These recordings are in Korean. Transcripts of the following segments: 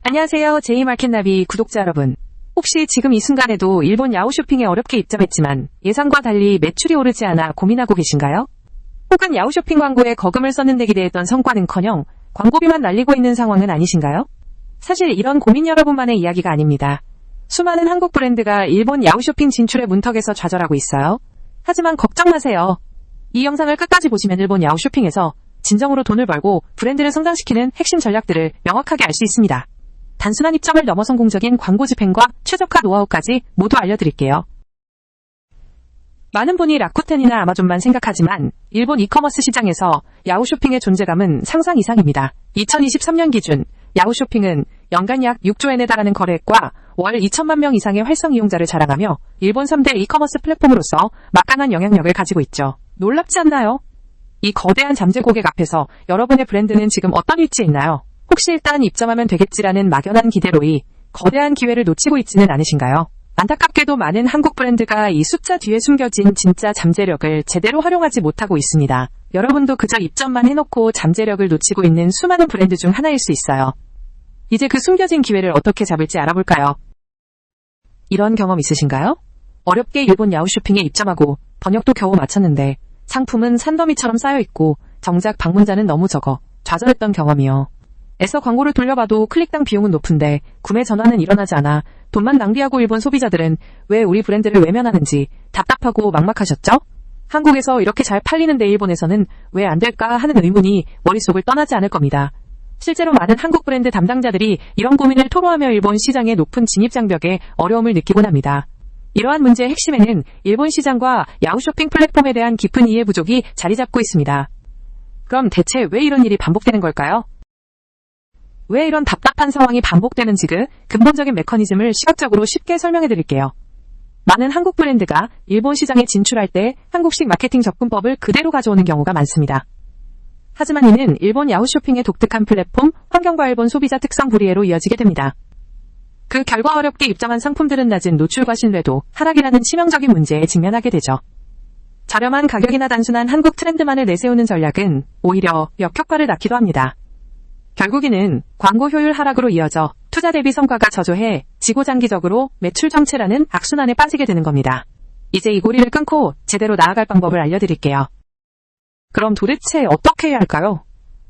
안녕하세요. 제이마켓나비 구독자 여러분. 혹시 지금 이 순간에도 일본 야후쇼핑에 어렵게 입점했지만 예상과 달리 매출이 오르지 않아 고민하고 계신가요? 혹은 야후쇼핑 광고에 거금을 썼는데 기대했던 성과는커녕 광고비만 날리고 있는 상황은 아니신가요? 사실 이런 고민 여러분만의 이야기가 아닙니다. 수많은 한국 브랜드가 일본 야후쇼핑 진출의 문턱에서 좌절하고 있어요. 하지만 걱정 마세요. 이 영상을 끝까지 보시면 일본 야후쇼핑에서 진정으로 돈을 벌고 브랜드를 성장시키는 핵심 전략들을 명확하게 알 수 있습니다. 단순한 입점을 넘어 성공적인 광고 집행과 최적화 노하우까지 모두 알려드릴게요. 많은 분이 라쿠텐이나 아마존만 생각하지만 일본 이커머스 시장에서 야후쇼핑의 존재감은 상상 이상입니다. 2023년 기준 야후쇼핑은 연간 약 6조엔에 달하는 거래액과 월 2천만 명 이상의 활성 이용자를 자랑하며 일본 3대 이커머스 플랫폼으로서 막강한 영향력을 가지고 있죠. 놀랍지 않나요? 이 거대한 잠재 고객 앞에서 여러분의 브랜드는 지금 어떤 위치에 있나요? 혹시 일단 입점하면 되겠지라는 막연한 기대로이 거대한 기회를 놓치고 있지는 않으신가요? 안타깝게도 많은 한국 브랜드가 이 숫자 뒤에 숨겨진 진짜 잠재력을 제대로 활용하지 못하고 있습니다. 여러분도 그저 입점만 해놓고 잠재력을 놓치고 있는 수많은 브랜드 중 하나일 수 있어요. 이제 그 숨겨진 기회를 어떻게 잡을지 알아볼까요? 이런 경험 있으신가요? 어렵게 일본 야후쇼핑에 입점하고 번역도 겨우 마쳤는데 상품은 산더미처럼 쌓여있고 정작 방문자는 너무 적어 좌절했던 경험이요. 애써 광고를 돌려봐도 클릭당 비용은 높은데 구매 전환은 일어나지 않아 돈만 낭비하고 일본 소비자들은 왜 우리 브랜드를 외면하는지 답답하고 막막하셨죠? 한국에서 이렇게 잘 팔리는데 일본에서는 왜 안 될까 하는 의문이 머릿속을 떠나지 않을 겁니다. 실제로 많은 한국 브랜드 담당자들이 이런 고민을 토로하며 일본 시장의 높은 진입장벽에 어려움을 느끼곤 합니다. 이러한 문제의 핵심에는 일본 시장과 야후쇼핑 플랫폼에 대한 깊은 이해 부족이 자리 잡고 있습니다. 그럼 대체 왜 이런 일이 반복되는 걸까요? 왜 이런 답답한 상황이 반복되는지 그 근본적인 메커니즘을 시각적으로 쉽게 설명해 드릴게요. 많은 한국 브랜드가 일본 시장에 진출할 때 한국식 마케팅 접근법을 그대로 가져오는 경우가 많습니다. 하지만 이는 일본 야후쇼핑의 독특한 플랫폼, 환경과 일본 소비자 특성 불이해로 이어지게 됩니다. 그 결과 어렵게 입점한 상품들은 낮은 노출과 신뢰도 하락이라는 치명적인 문제에 직면하게 되죠. 저렴한 가격이나 단순한 한국 트렌드만을 내세우는 전략은 오히려 역효과를 낳기도 합니다. 결국에는 광고 효율 하락으로 이어져 투자 대비 성과가 저조해 지고장기적으로 매출 정체라는 악순환에 빠지게 되는 겁니다. 이제 이 고리를 끊고 제대로 나아갈 방법을 알려드릴게요. 그럼 도대체 어떻게 해야 할까요?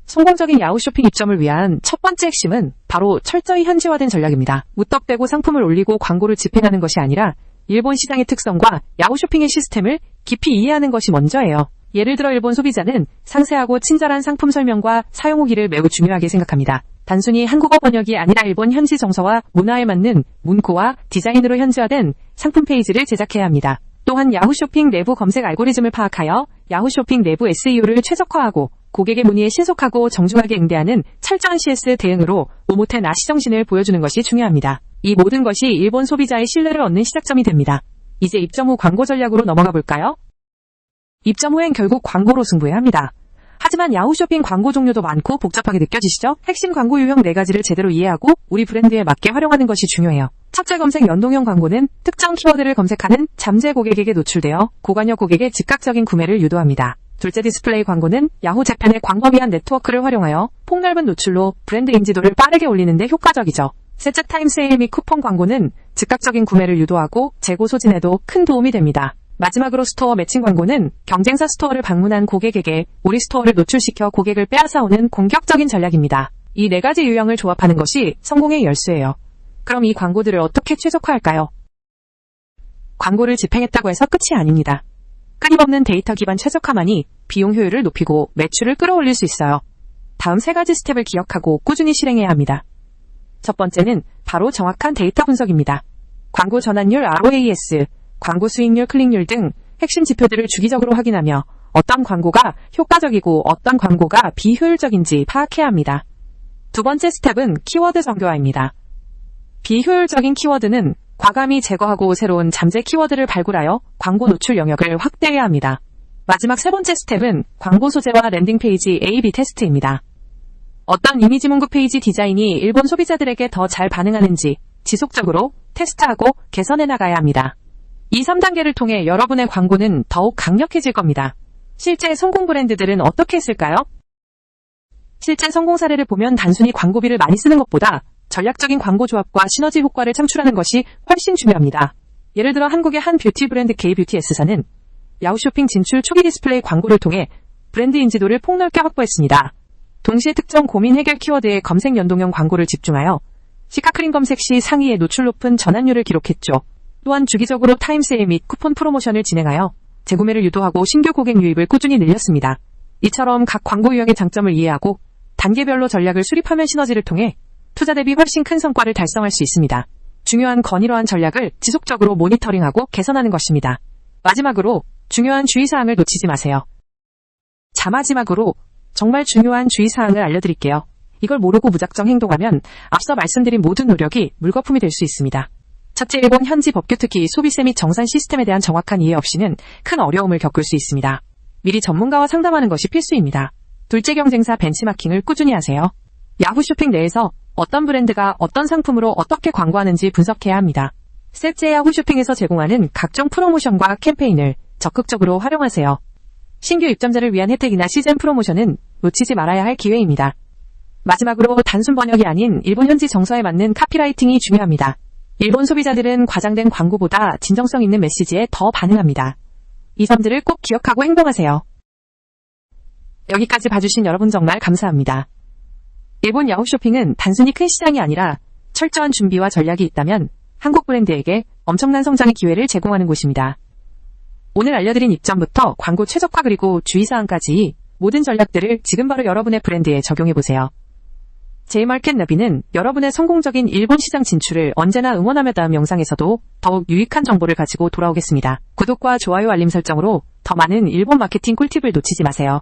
성공적인 야후쇼핑 입점을 위한 첫 번째 핵심은 바로 철저히 현지화된 전략입니다. 무턱대고 상품을 올리고 광고를 집행하는 것이 아니라 일본 시장의 특성과 야후쇼핑의 시스템을 깊이 이해하는 것이 먼저예요. 예를 들어 일본 소비자는 상세하고 친절한 상품 설명과 사용 후기를 매우 중요하게 생각합니다. 단순히 한국어 번역이 아니라 일본 현지 정서와 문화에 맞는 문구와 디자인으로 현지화된 상품 페이지를 제작해야 합니다. 또한 야후쇼핑 내부 검색 알고리즘을 파악하여 야후쇼핑 내부 SEO를 최적화하고 고객의 문의에 신속하고 정중하게 응대하는 철저한 CS 대응으로 오모테 나시 정신을 보여주는 것이 중요합니다. 이 모든 것이 일본 소비자의 신뢰를 얻는 시작점이 됩니다. 이제 입점 후 광고 전략으로 넘어가 볼까요? 입점 후엔 결국 광고로 승부해야 합니다. 하지만 야후쇼핑 광고 종류도 많고 복잡하게 느껴지시죠? 핵심 광고 유형 4가지를 제대로 이해하고 우리 브랜드에 맞게 활용하는 것이 중요해요. 첫째 검색 연동형 광고는 특정 키워드를 검색하는 잠재 고객에게 노출되어 고관여 고객의 즉각적인 구매를 유도합니다. 둘째 디스플레이 광고는 야후 재팬의 광범위한 네트워크를 활용하여 폭넓은 노출로 브랜드 인지도를 빠르게 올리는 데 효과적이죠. 셋째 타임 세일 및 쿠폰 광고는 즉각적인 구매를 유도하고 재고 소진에도 큰 도움이 됩니다. 마지막으로 스토어 매칭 광고는 경쟁사 스토어를 방문한 고객에게 우리 스토어를 노출시켜 고객을 빼앗아오는 공격적인 전략입니다. 이 4가지 유형을 조합하는 것이 성공의 열쇠예요. 그럼 이 광고들을 어떻게 최적화할까요? 광고를 집행했다고 해서 끝이 아닙니다. 끊임없는 데이터 기반 최적화만이 비용 효율을 높이고 매출을 끌어올릴 수 있어요. 다음 3가지 스텝을 기억하고 꾸준히 실행해야 합니다. 첫 번째는 바로 정확한 데이터 분석입니다. 광고 전환율 ROAS, 광고 수익률, 클릭률 등 핵심 지표들을 주기적으로 확인하며 어떤 광고가 효과적이고 어떤 광고가 비효율적인지 파악해야 합니다. 두 번째 스텝은 키워드 정교화입니다. 비효율적인 키워드는 과감히 제거하고 새로운 잠재 키워드를 발굴하여 광고 노출 영역을 확대해야 합니다. 마지막 세 번째 스텝은 광고 소재와 랜딩 페이지 A/B 테스트입니다. 어떤 이미지 문구 페이지 디자인이 일본 소비자들에게 더 잘 반응하는지 지속적으로 테스트하고 개선해 나가야 합니다. 이 3단계를 통해 여러분의 광고는 더욱 강력해질 겁니다. 실제 성공 브랜드들은 어떻게 했을까요? 실제 성공 사례를 보면 단순히 광고비를 많이 쓰는 것보다 전략적인 광고 조합과 시너지 효과를 창출하는 것이 훨씬 중요합니다. 예를 들어 한국의 한 뷰티 브랜드 K-뷰티S사는 야후쇼핑 진출 초기 디스플레이 광고를 통해 브랜드 인지도를 폭넓게 확보했습니다. 동시에 특정 고민 해결 키워드의 검색 연동형 광고를 집중하여 시카크림 검색 시 상위에 노출 높은 전환율을 기록했죠. 또한 주기적으로 타임세일 및 쿠폰 프로모션을 진행하여 재구매를 유도하고 신규 고객 유입을 꾸준히 늘렸습니다. 이처럼 각 광고 유형의 장점을 이해하고 단계별로 전략을 수립하면 시너지를 통해 투자 대비 훨씬 큰 성과를 달성할 수 있습니다. 중요한 건 이러한 전략을 지속적으로 모니터링하고 개선하는 것입니다. 마지막으로 중요한 주의사항을 놓치지 마세요. 자, 마지막으로 정말 중요한 주의사항을 알려드릴게요. 이걸 모르고 무작정 행동하면 앞서 말씀드린 모든 노력이 물거품이 될 수 있습니다. 첫째, 일본 현지 법규 특히 소비세 및 정산 시스템에 대한 정확한 이해 없이는 큰 어려움을 겪을 수 있습니다. 미리 전문가와 상담하는 것이 필수입니다. 둘째, 경쟁사 벤치마킹을 꾸준히 하세요. 야후 쇼핑 내에서 어떤 브랜드가 어떤 상품으로 어떻게 광고하는지 분석해야 합니다. 셋째, 야후 쇼핑에서 제공하는 각종 프로모션과 캠페인을 적극적으로 활용하세요. 신규 입점자를 위한 혜택이나 시즌 프로모션은 놓치지 말아야 할 기회입니다. 마지막으로 단순 번역이 아닌 일본 현지 정서에 맞는 카피라이팅이 중요합니다. 일본 소비자들은 과장된 광고보다 진정성 있는 메시지에 더 반응합니다. 이 점들을 꼭 기억하고 행동하세요. 여기까지 봐주신 여러분 정말 감사합니다. 일본 야후 쇼핑은 단순히 큰 시장이 아니라 철저한 준비와 전략이 있다면 한국 브랜드에게 엄청난 성장의 기회를 제공하는 곳입니다. 오늘 알려드린 입점부터 광고 최적화 그리고 주의사항까지 모든 전략들을 지금 바로 여러분의 브랜드에 적용해보세요. J마켓 나비는 여러분의 성공적인 일본 시장 진출을 언제나 응원하며 다음 영상에서도 더욱 유익한 정보를 가지고 돌아오겠습니다. 구독과 좋아요 알림 설정으로 더 많은 일본 마케팅 꿀팁을 놓치지 마세요.